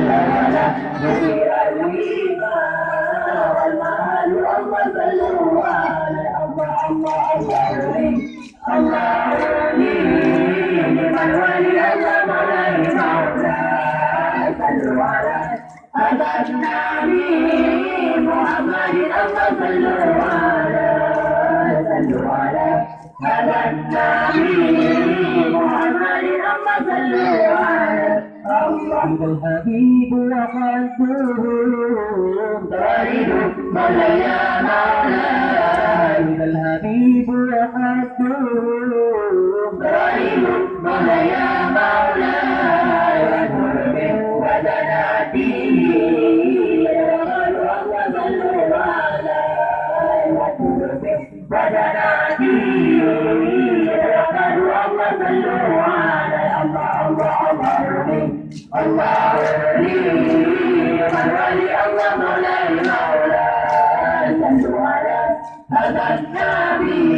ولا جميع الوفاء والمال الله صلوا على الله الله الله الله ولي لمن ولي الله مولاي مولاي صلوا على هذا النبي محمد الله صلوا على صلوا على هذا النبي محمد الله صلوا على الله الحبيب وقدوم طريق مولاي يا مولاي الحبيب وقدوم طريق مولاي يا مولاي وجنبه وجناتي الله صلوا على وجنبه وجناتي الله صلوا على الله الله الله ولي من ولي الله مولاي مولاي صلوا على هذا النبي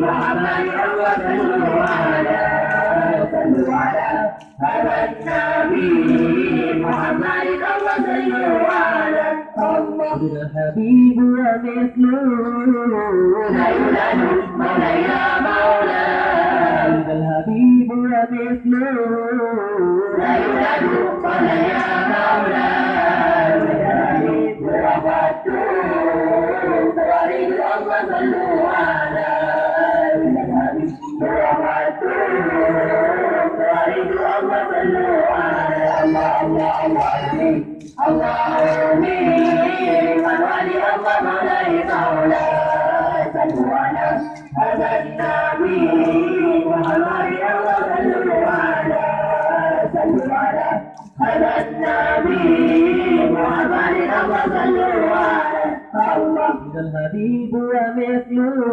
محمد الله صلوا على هذا النبي محمد الله صلوا على الله الحبيب ومثله لا يولد مولاي يا مولاي الحبيب ومثله لا يولد مولاي يا مولاي الحبيب وقدوم طريق الله صلوا على الحبيب وقدوم طريق الله صلوا على الله الله الله ولي من ولي الله مولاي مولاي صلوا على هذا النبي محمد الله صلوا على هذا النبي محمد الله صلوا على الله الحبيب ومثله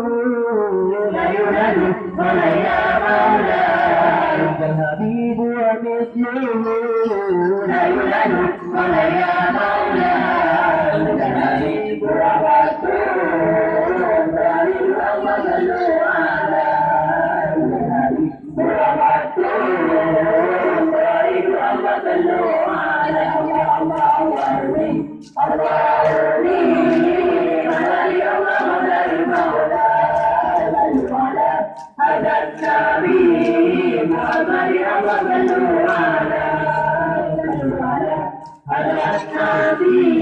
لا يولد مولاي يا مولاي الحبيب ومثله لا يولد مولاي يا مولاي الحبيب ومثله طريق الله صلوا على الحبيب ومثله طريق الله صلوا على الله الله ولي الله ولي من ولي الله مولاي مولاي صلوا على هذا النبي محمد الله صلوا على هذا النبي